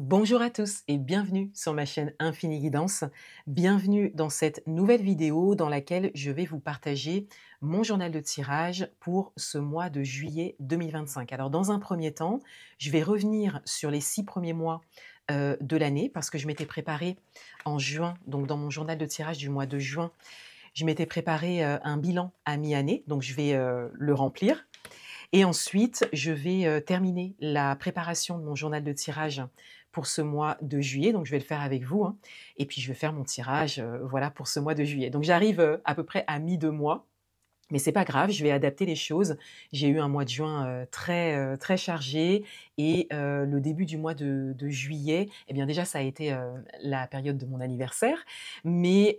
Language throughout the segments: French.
Bonjour à tous et bienvenue sur ma chaîne Infini Guidance. Bienvenue dans cette nouvelle vidéo dans laquelle je vais vous partager mon journal de tirage pour ce mois de juillet 2025. Alors dans un premier temps, je vais revenir sur les 6 premiers mois de l'année parce que je m'étais préparée en juin, donc dans mon journal de tirage du mois de juin, je m'étais préparé un bilan à mi-année, donc je vais le remplir. Et ensuite, je vais terminer la préparation de mon journal de tirage pour ce mois de juillet. Donc, je vais le faire avec vous, hein. Et puis, je vais faire mon tirage, voilà, pour ce mois de juillet. Donc, j'arrive à peu près à mi-2 mois. Mais c'est pas grave, je vais adapter les choses. J'ai eu un mois de juin, très chargé et le début du mois de juillet, eh bien, déjà, ça a été, la période de mon anniversaire, mais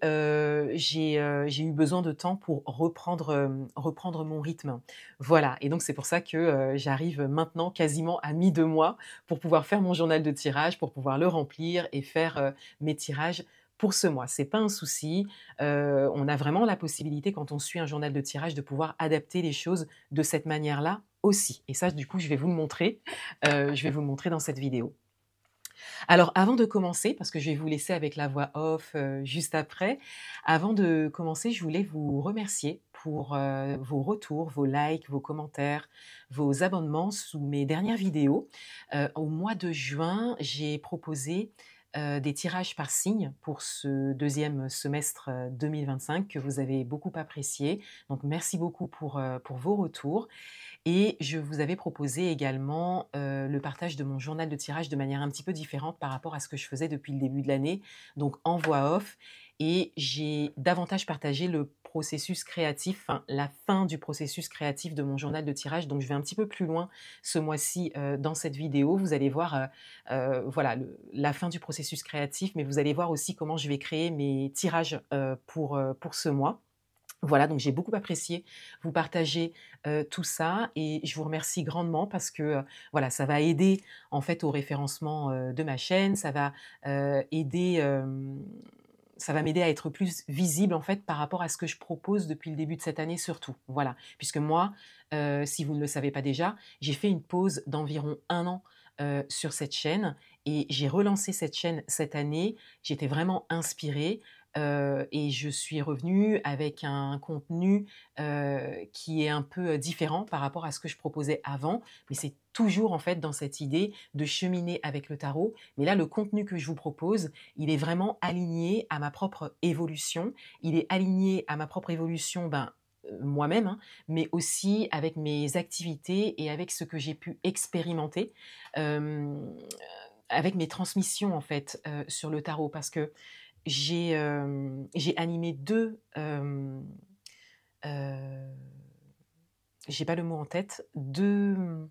j'ai eu besoin de temps pour reprendre mon rythme. Voilà et donc c'est pour ça que, j'arrive maintenant quasiment à mi-2 mois pour pouvoir faire mon journal de tirage, pour pouvoir le remplir et faire, mes tirages pour ce mois. C'est pas un souci. On a vraiment la possibilité, quand on suit un journal de tirage, de pouvoir adapter les choses de cette manière-là aussi. Et ça, du coup, je vais vous le montrer. Je vais vous le montrer dans cette vidéo. Alors, avant de commencer, parce que je vais vous laisser avec la voix off juste après, avant de commencer, je voulais vous remercier pour vos retours, vos likes, vos commentaires, vos abonnements sous mes dernières vidéos. Au mois de juin, j'ai proposé des tirages par signe pour ce deuxième semestre 2025 que vous avez beaucoup apprécié. Donc merci beaucoup pour vos retours. Et je vous avais proposé également le partage de mon journal de tirage de manière un petit peu différente par rapport à ce que je faisais depuis le début de l'année, donc en voix off. Et j'ai davantage partagé le processus créatif, enfin, la fin du processus créatif de mon journal de tirage. Donc je vais un petit peu plus loin ce mois-ci dans cette vidéo. Vous allez voir voilà, la fin du processus créatif, mais vous allez voir aussi comment je vais créer mes tirages pour ce mois. Voilà, donc j'ai beaucoup apprécié vous partager, tout ça et je vous remercie grandement parce que, voilà, ça va aider en fait au référencement, de ma chaîne. Aider, ça va m'aider à être plus visible en fait par rapport à ce que je propose depuis le début de cette année surtout. Voilà, puisque moi, si vous ne le savez pas déjà, j'ai fait une pause d'environ 1 an, sur cette chaîne et j'ai relancé cette chaîne cette année. J'étais vraiment inspirée, et je suis revenue avec un contenu, qui est un peu, différent par rapport à ce que je proposais avant. Mais c'est toujours en fait dans cette idée de cheminer avec le tarot. Mais là, le contenu que je vous propose, il est vraiment aligné à ma propre évolution. Il est aligné à ma propre évolution, ben, moi-même, hein, mais aussi avec mes activités et avec ce que j'ai pu expérimenter, hem, avec mes transmissions en fait, sur le tarot. Parce que j'ai animé 2, heu, j'ai pas le mot en tête, 2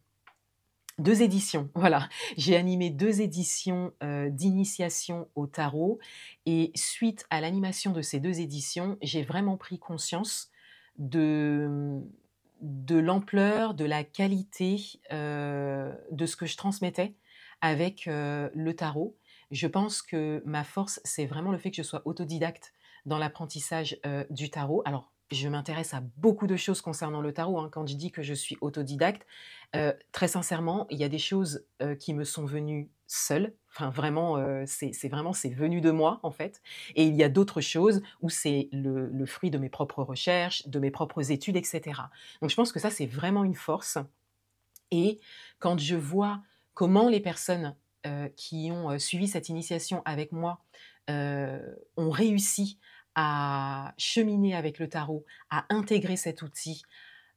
éditions, voilà. J'ai animé 2 éditions, d'initiation au tarot et suite à l'animation de ces 2 éditions, j'ai vraiment pris conscience de, de l'ampleur, de la qualité, de ce que je transmettais avec, le tarot. Je pense que ma force, c'est vraiment le fait que je sois autodidacte dans l'apprentissage, du tarot. Alors, je m'intéresse à beaucoup de choses concernant le tarot, hein. Quand je dis que je suis autodidacte, très sincèrement, il y a des choses, qui me sont venues seules, enfin vraiment, c'est venu de moi, en fait et il y a d'autres choses où c'est le fruit de mes propres recherches, de mes propres études et cetera. Donc je pense que ça, c'est vraiment une force et quand je vois comment les personnes, qui ont, suivi cette initiation avec moi, ont réussi à cheminer avec le tarot, à intégrer cet outil,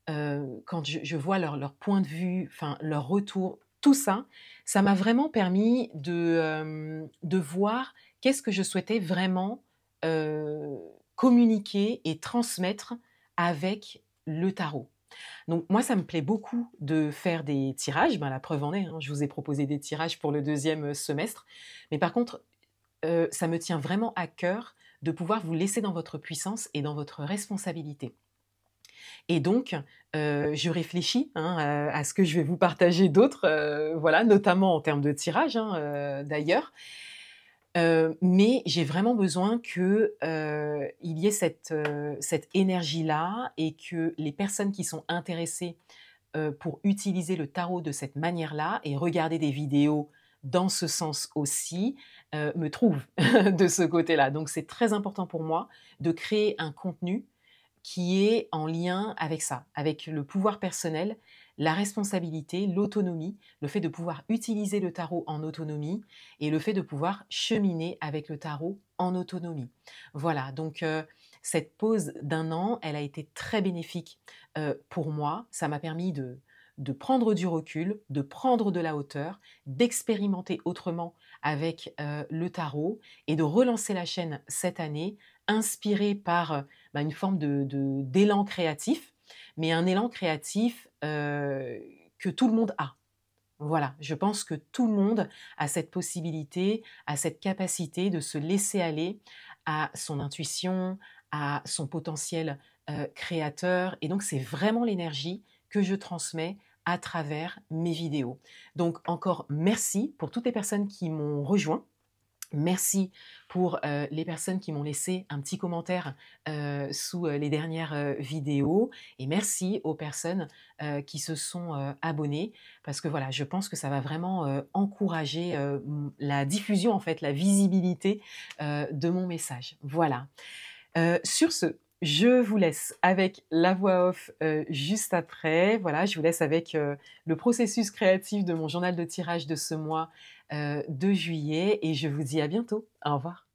quand je vois leur point de vue, enfin leur retour, tout ça, ça m'a vraiment permis de voir qu'est-ce que je souhaitais vraiment, heu, communiquer et transmettre avec le tarot. Donc moi, ça me plaît beaucoup de faire des tirages, ben, la preuve en est, hein, je vous ai proposé des tirages pour le deuxième semestre. Mais par contre, ça me tient vraiment à cœur de pouvoir vous laisser dans votre puissance et dans votre responsabilité. Et donc, je réfléchis, hein, à ce que je vais vous partager d'autre, voilà, notamment en termes de tirage, hein, d'ailleurs. Mais j'ai vraiment besoin que, il y ait cette énergie-là et que les personnes qui sont intéressées, pour utiliser le tarot de cette manière-là et regarder des vidéos, dans ce sens aussi, me trouve de ce côté-là. Donc c'est très important pour moi de créer un contenu qui est en lien avec ça, avec le pouvoir personnel, la responsabilité, l'autonomie, le fait de pouvoir utiliser le tarot en autonomie et le fait de pouvoir cheminer avec le tarot en autonomie. Voilà, donc cette pause d'un an, elle a été très bénéfique pour moi. Ça m'a permis de prendre du recul, de prendre de la hauteur, d'expérimenter autrement avec le tarot et de relancer la chaîne cette année, inspirée par une forme d'élan créatif, mais un élan créatif que tout le monde a. Voilà, je pense que tout le monde a cette possibilité, a cette capacité de se laisser aller à son intuition, à son potentiel créateur. Et donc, c'est vraiment l'énergie que je transmets à travers mes vidéos. Donc, encore merci pour toutes les personnes qui m'ont rejoint. Merci pour les personnes qui m'ont laissé un petit commentaire sous les dernières vidéos et merci aux personnes qui se sont abonnées parce que voilà, je pense que ça va vraiment encourager la diffusion, en fait, la visibilité de mon message. Voilà. Sur ce, je vous laisse avec la voix off juste après. Voilà, je vous laisse avec le processus créatif de mon journal de tirage de ce mois de juillet et je vous dis à bientôt. Au revoir.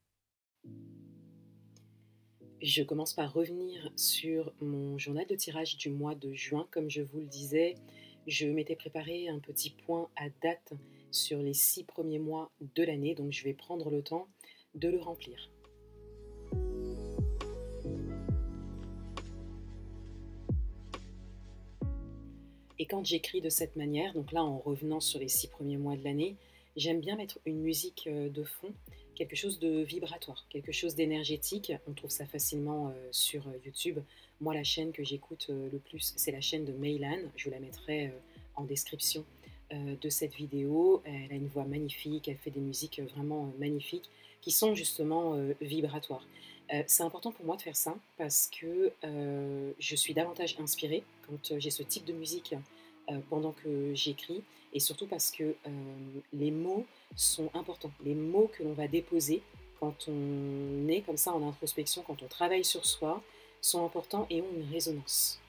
Je commence par revenir sur mon journal de tirage du mois de juin. Comme je vous le disais, je m'étais préparé un petit point à date sur les 6 premiers mois de l'année, donc je vais prendre le temps de le remplir. Et quand j'écris de cette manière, donc là en revenant sur les 6 premiers mois de l'année, j'aime bien mettre une musique de fond, quelque chose de vibratoire, quelque chose d'énergétique. On trouve ça facilement sur YouTube. Moi, la chaîne que j'écoute le plus, c'est la chaîne de Meylan. Je vous la mettrai en description de cette vidéo. Elle a une voix magnifique, elle fait des musiques vraiment magnifiques qui sont justement vibratoires. C'est important pour moi de faire ça parce que je suis davantage inspirée quand j'ai ce type de musique pendant que j'écris et surtout parce que les mots sont importants. Les mots que l'on va déposer quand on est comme ça en introspection, quand on travaille sur soi, sont importants et ont une résonance.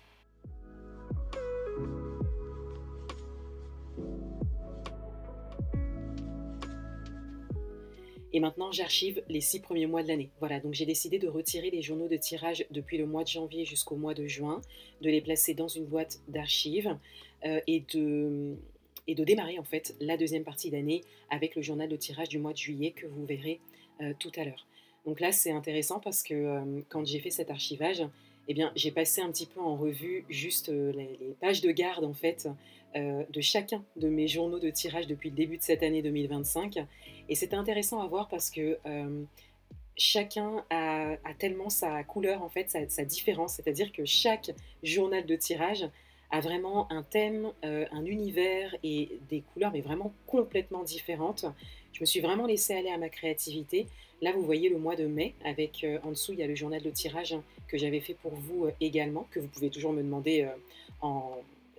Et maintenant, j'archive les 6 premiers mois de l'année. Voilà, donc j'ai décidé de retirer les journaux de tirage depuis le mois de janvier jusqu'au mois de juin, de les placer dans une boîte d'archives et de démarrer en fait la deuxième partie d'année avec le journal de tirage du mois de juillet que vous verrez tout à l'heure. Donc là, c'est intéressant parce que quand j'ai fait cet archivage, eh bien, j'ai passé un petit peu en revue juste les pages de garde en fait de chacun de mes journaux de tirage depuis le début de cette année 2025. Et c'était intéressant à voir parce que chacun a tellement sa couleur, en fait, sa différence. C'est-à-dire que chaque journal de tirage a vraiment un thème, un univers et des couleurs, mais vraiment complètement différentes. Je me suis vraiment laissée aller à ma créativité. Là, vous voyez le mois de mai, avec en dessous, il y a le journal de tirage que j'avais fait pour vous également, que vous pouvez toujours me demander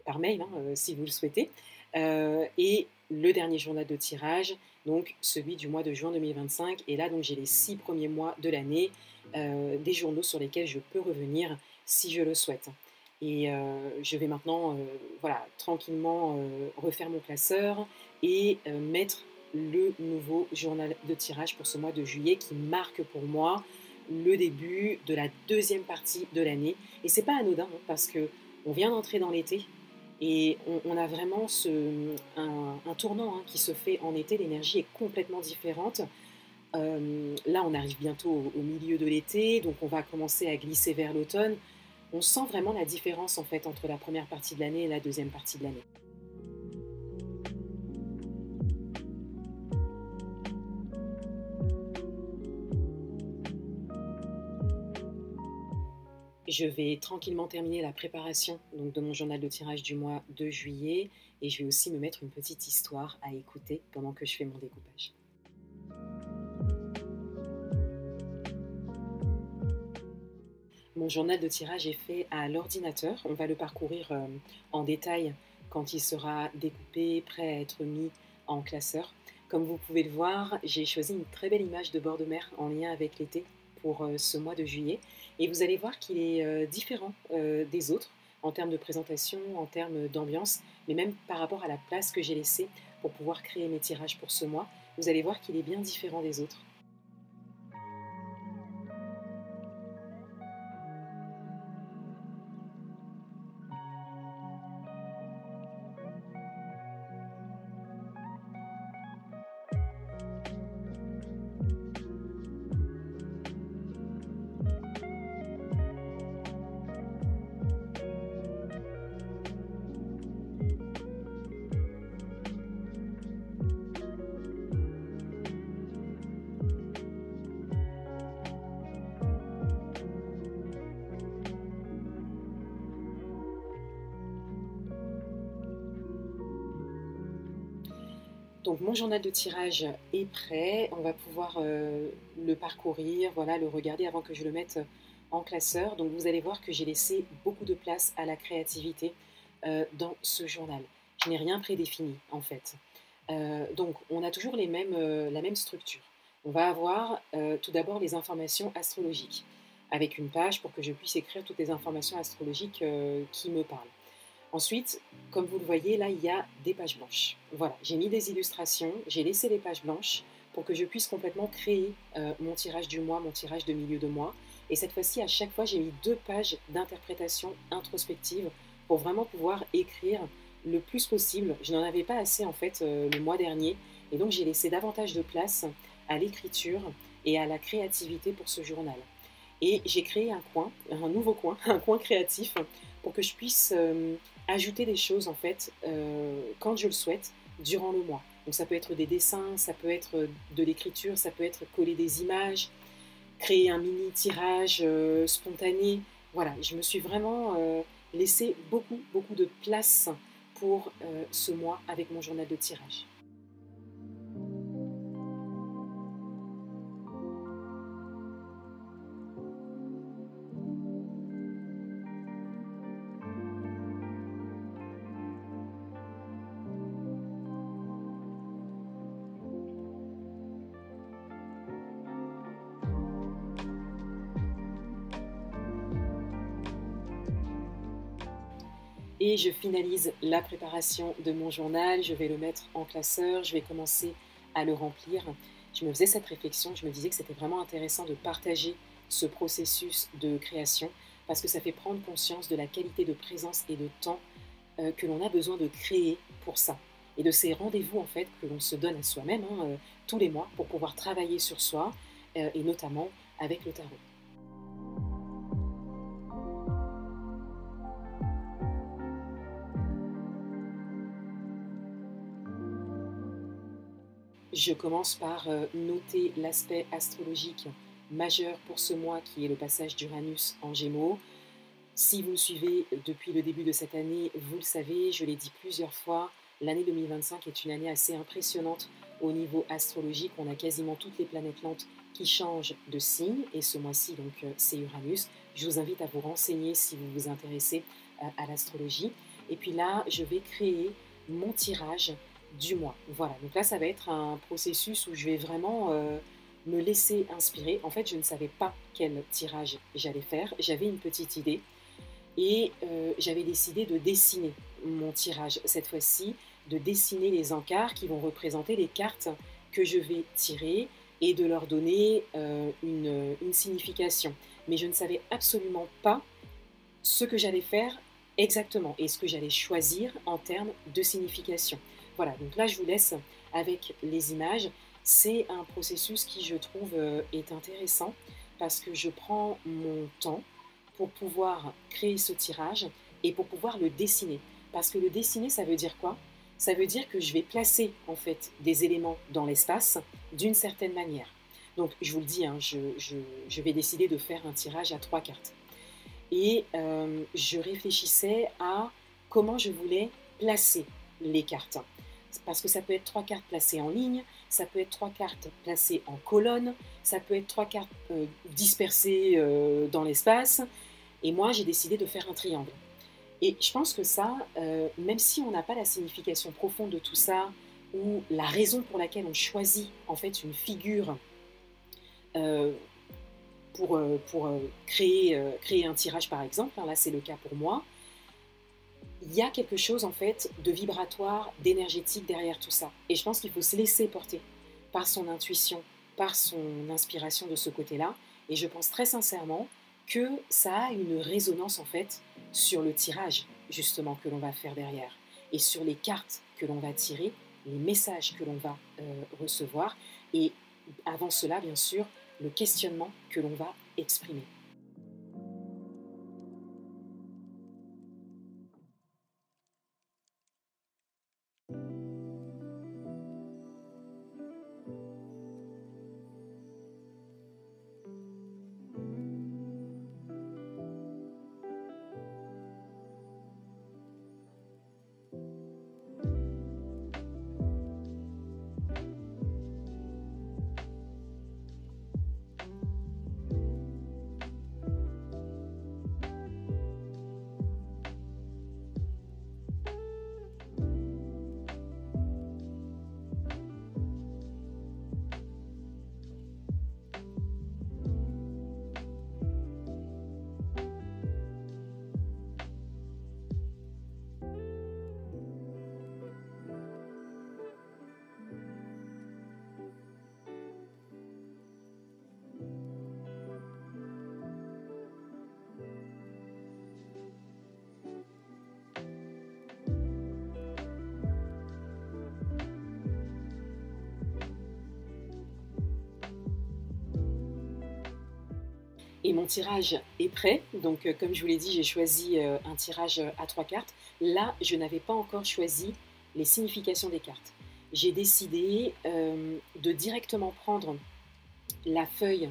par mail si vous le souhaitez. Et le dernier journal de tirage, donc celui du mois de juin 2025. Et là, donc j'ai les 6 premiers mois de l'année, des journaux sur lesquels je peux revenir si je le souhaite. Et je vais maintenant voilà, tranquillement refaire mon classeur et mettre le nouveau journal de tirage pour ce mois de juillet qui marque pour moi le début de la deuxième partie de l'année. Et c'est pas anodin parce que on vient d'entrer dans l'été et on a vraiment un tournant qui se fait en été. L'énergie est complètement différente. Là, on arrive bientôt au milieu de l'été, donc on va commencer à glisser vers l'automne. On sent vraiment la différence en fait entre la première partie de l'année et la deuxième partie de l'année. Je vais tranquillement terminer la préparation donc, de mon journal de tirage du mois de juillet et je vais aussi me mettre une petite histoire à écouter pendant que je fais mon découpage. Mon journal de tirage est fait à l'ordinateur. On va le parcourir en détail quand il sera découpé, prêt à être mis en classeur. Comme vous pouvez le voir, j'ai choisi une très belle image de bord de mer en lien avec l'été pour ce mois de juillet. Et vous allez voir qu'il est différent des autres en termes de présentation, en termes d'ambiance, mais même par rapport à la place que j'ai laissée pour pouvoir créer mes tirages pour ce mois. Vous allez voir qu'il est bien différent des autres. Donc mon journal de tirage est prêt, on va pouvoir le parcourir, voilà, le regarder avant que je le mette en classeur. Donc vous allez voir que j'ai laissé beaucoup de place à la créativité dans ce journal. Je n'ai rien prédéfini en fait. Donc on a toujours la même structure. On va avoir tout d'abord les informations astrologiques, avec une page pour que je puisse écrire toutes les informations astrologiques qui me parlent. Ensuite, comme vous le voyez, là, il y a des pages blanches. Voilà, j'ai mis des illustrations, j'ai laissé les pages blanches pour que je puisse complètement créer mon tirage du mois, mon tirage de milieu de mois. Et cette fois-ci, à chaque fois, j'ai mis 2 pages d'interprétation introspective pour vraiment pouvoir écrire le plus possible. Je n'en avais pas assez, en fait, le mois dernier. Et donc, j'ai laissé davantage de place à l'écriture et à la créativité pour ce journal. Et j'ai créé un nouveau coin, un coin créatif pour que je puisse ajouter des choses en fait quand je le souhaite durant le mois. Donc ça peut être des dessins, ça peut être de l'écriture, ça peut être coller des images, créer un mini tirage spontané. Voilà, je me suis vraiment laissé beaucoup de place pour ce mois avec mon journal de tirage. Et je finalise la préparation de mon journal, je vais le mettre en classeur, je vais commencer à le remplir. Je me faisais cette réflexion, je me disais que c'était vraiment intéressant de partager ce processus de création parce que ça fait prendre conscience de la qualité de présence et de temps que l'on a besoin de créer pour ça. Et de ces rendez-vous en fait que l'on se donne à soi-même tous les mois pour pouvoir travailler sur soi et notamment avec le tarot. Je commence par noter l'aspect astrologique majeur pour ce mois qui est le passage d'Uranus en Gémeaux. Si vous me suivez depuis le début de cette année, vous le savez, je l'ai dit plusieurs fois, l'année 2025 est une année assez impressionnante au niveau astrologique. On a quasiment toutes les planètes lentes qui changent de signe et ce mois-ci, donc c'est Uranus. Je vous invite à vous renseigner si vous vous intéressez à l'astrologie. Et puis là, je vais créer mon tirage du mois. Voilà, donc là, ça va être un processus où je vais vraiment me laisser inspirer. En fait, je ne savais pas quel tirage j'allais faire. J'avais une petite idée et j'avais décidé de dessiner mon tirage cette fois-ci, de dessiner les encarts qui vont représenter les cartes que je vais tirer et de leur donner une signification. Mais je ne savais absolument pas ce que j'allais faire exactement et ce que j'allais choisir en termes de signification. Voilà, donc là je vous laisse avec les images. C'est un processus qui je trouve est intéressant parce que je prends mon temps pour pouvoir créer ce tirage et pour pouvoir le dessiner. Parce que le dessiner, ça veut dire quoi? Ça veut dire que je vais placer en fait des éléments dans l'espace d'une certaine manière. Donc je vous le dis, hein, je vais décider de faire un tirage à 3 cartes. Et je réfléchissais à comment je voulais placer les cartes. Parce que ça peut être 3 cartes placées en ligne, ça peut être 3 cartes placées en colonne, ça peut être 3 cartes dispersées dans l'espace. Et moi, j'ai décidé de faire un triangle. Et je pense que ça, même si on n'a pas la signification profonde de tout ça, ou la raison pour laquelle on choisit en fait une figure euh, pour créer un tirage par exemple, hein, là c'est le cas pour moi, il y a quelque chose en fait de vibratoire, d'énergétique derrière tout ça. Et je pense qu'il faut se laisser porter par son intuition, par son inspiration de ce côté-là. Et je pense très sincèrement que ça a une résonance en fait sur le tirage justement que l'on va faire derrière et sur les cartes que l'on va tirer, les messages que l'on va recevoir et avant cela bien sûr le questionnement que l'on va exprimer. Et mon tirage est prêt. Donc, comme je vous l'ai dit, j'ai choisi un tirage à 3 cartes. Là, je n'avais pas encore choisi les significations des cartes. J'ai décidé de directement prendre la feuille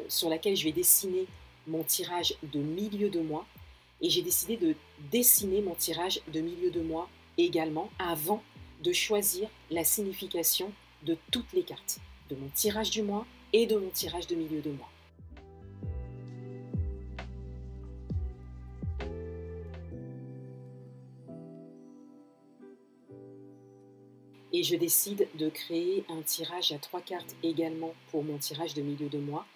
sur laquelle je vais dessiner mon tirage de milieu de mois. Et j'ai décidé de dessiner mon tirage de milieu de mois également avant de choisir la signification de toutes les cartes, de mon tirage du mois et de mon tirage de milieu de mois. Et je décide de créer un tirage à 3 cartes également pour mon tirage de milieu de mois.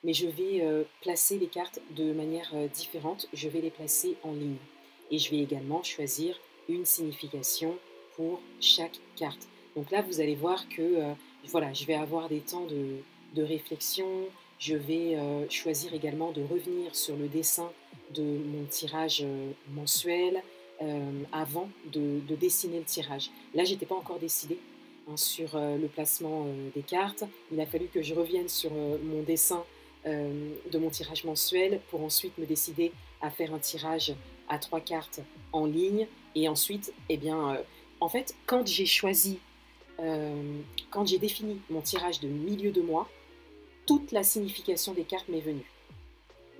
Mais je vais placer les cartes de manière différente. Je vais les placer en ligne. Et je vais également choisir une signification pour chaque carte. Donc là, vous allez voir que voilà, je vais avoir des temps de réflexion. Je vais choisir également de revenir sur le dessin de mon tirage mensuel avant de dessiner le tirage. Là, je n'étais pas encore décidée hein, sur le placement des cartes. Il a fallu que je revienne sur mon dessin de mon tirage mensuel pour ensuite me décider à faire un tirage à 3 cartes en ligne. Et ensuite, eh bien, en fait, quand j'ai choisi, quand j'ai défini mon tirage de milieu de mois, toute la signification des cartes m'est venue.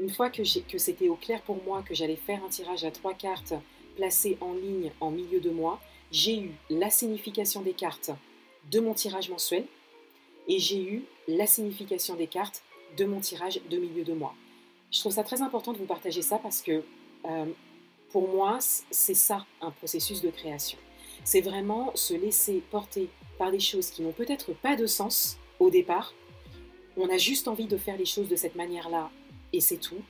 Une fois que c'était au clair pour moi que j'allais faire un tirage à 3 cartes placé en ligne en milieu de mois, j'ai eu la signification des cartes de mon tirage mensuel et j'ai eu la signification des cartes de mon tirage de milieu de mois. Je trouve ça très important de vous partager ça parce que pour moi, c'est ça un processus de création. C'est vraiment se laisser porter par des choses qui n'ont peut-être pas de sens au départ. On a juste envie de faire les choses de cette manière-là et c'est tout.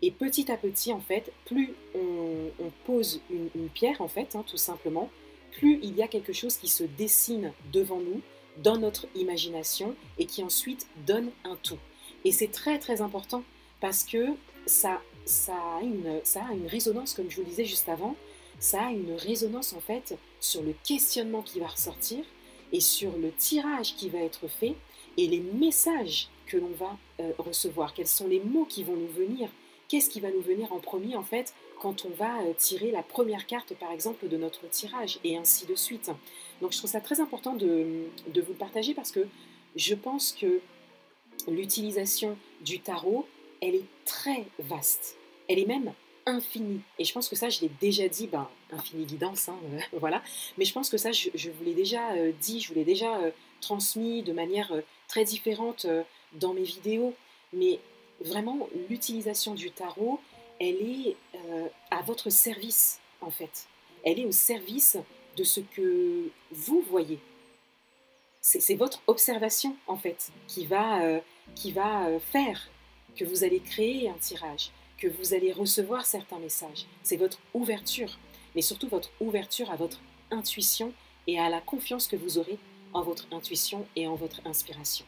Et petit à petit, en fait, plus on pose une pierre, en fait, hein, tout simplement, plus il y a quelque chose qui se dessine devant nous, dans notre imagination, et qui ensuite donne un tout. Et c'est très très important parce que ça a une résonance, comme je vous le disais juste avant, ça a une résonance en fait sur le questionnement qui va ressortir et sur le tirage qui va être fait et les messages que l'on va recevoir. Quels sont les mots qui vont nous venir? Qu'est-ce qui va nous venir en premier en fait quand on va tirer la première carte par exemple de notre tirage et ainsi de suite. Donc je trouve ça très important de vous le partager parce que je pense que l'utilisation du tarot, elle est très vaste. Elle est même infinie. Et je pense que ça, je l'ai déjà dit, infinie guidance, hein, voilà. Mais je pense que ça, je vous l'ai déjà dit, je vous l'ai déjà transmis de manière très différente dans mes vidéos. Mais vraiment, l'utilisation du tarot, elle est à votre service, en fait. Elle est au service de ce que vous voyez. C'est votre observation, en fait, qui va faire que vous allez créer un tirage, que vous allez recevoir certains messages. C'est votre ouverture, mais surtout votre ouverture à votre intuition et à la confiance que vous aurez en votre intuition et en votre inspiration.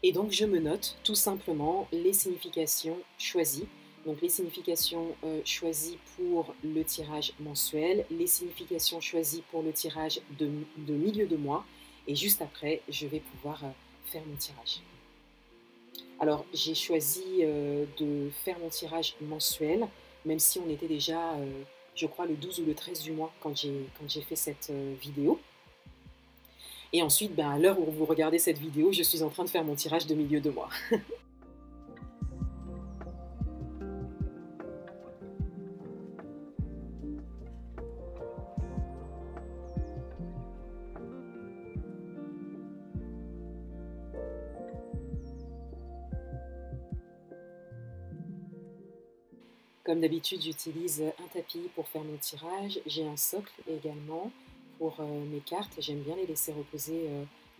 Et donc, je me note tout simplement les significations choisies. Donc, les significations choisies pour le tirage mensuel, les significations choisies pour le tirage de milieu de mois. Et juste après, je vais pouvoir faire mon tirage. Alors, j'ai choisi de faire mon tirage mensuel, même si on était déjà, je crois, le 12 ou le 13 du mois quand j'ai fait cette vidéo. Et ensuite, ben, à l'heure où vous regardez cette vidéo, je suis en train de faire mon tirage de milieu de mois. Comme d'habitude, j'utilise un tapis pour faire mon tirage. J'ai un socle également pour mes cartes. J'aime bien les laisser reposer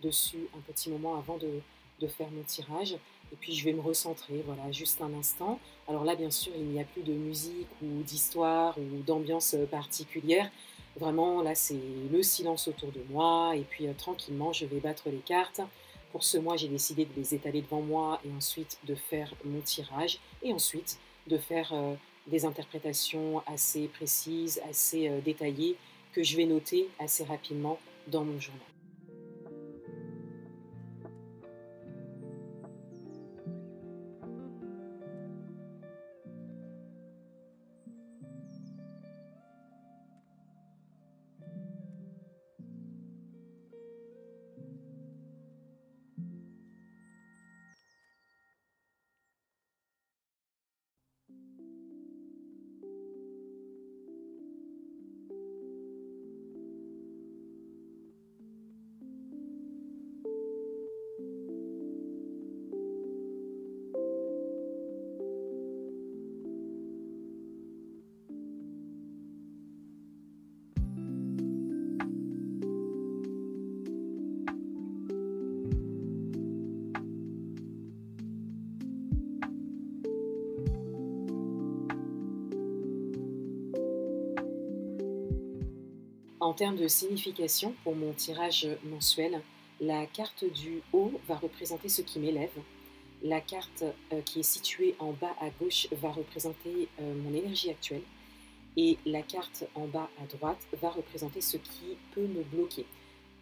dessus un petit moment avant de faire mon tirage. Et puis je vais me recentrer, voilà, juste un instant. Alors là, bien sûr, il n'y a plus de musique ou d'histoire ou d'ambiance particulière. Vraiment, là, c'est le silence autour de moi. Et puis tranquillement, je vais battre les cartes. Pour ce mois, j'ai décidé de les étaler devant moi et ensuite de faire mon tirage. Et ensuite de faire des interprétations assez précises, assez détaillées, que je vais noter assez rapidement dans mon journal. En termes de signification, pour mon tirage mensuel, la carte du haut va représenter ce qui m'élève. La carte qui est située en bas à gauche va représenter mon énergie actuelle. Et la carte en bas à droite va représenter ce qui peut me bloquer.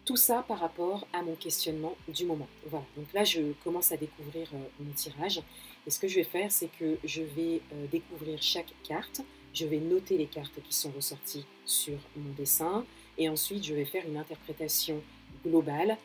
Tout ça par rapport à mon questionnement du moment. Voilà, donc là je commence à découvrir mon tirage. Et ce que je vais faire, c'est que je vais découvrir chaque carte. Je vais noter les cartes qui sont ressorties sur mon dessin. Et ensuite, je vais faire une interprétation globale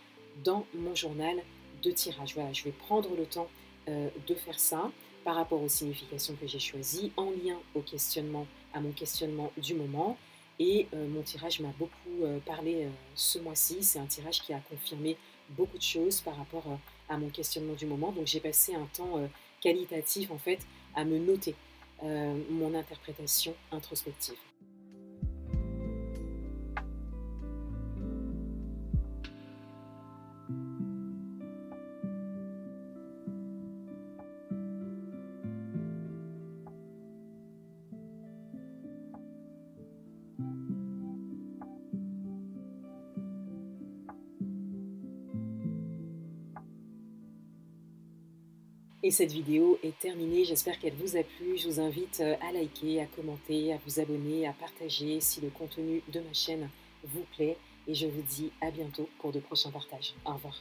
dans mon journal de tirage. Voilà, je vais prendre le temps de faire ça par rapport aux significations que j'ai choisies, en lien au questionnement, à mon questionnement du moment. Et mon tirage m'a beaucoup parlé ce mois-ci. C'est un tirage qui a confirmé beaucoup de choses par rapport à mon questionnement du moment. Donc j'ai passé un temps qualitatif en fait à me noter mon interprétation introspective. Et cette vidéo est terminée, j'espère qu'elle vous a plu. Je vous invite à liker, à commenter, à vous abonner, à partager si le contenu de ma chaîne vous plaît. Et je vous dis à bientôt pour de prochains partages. Au revoir.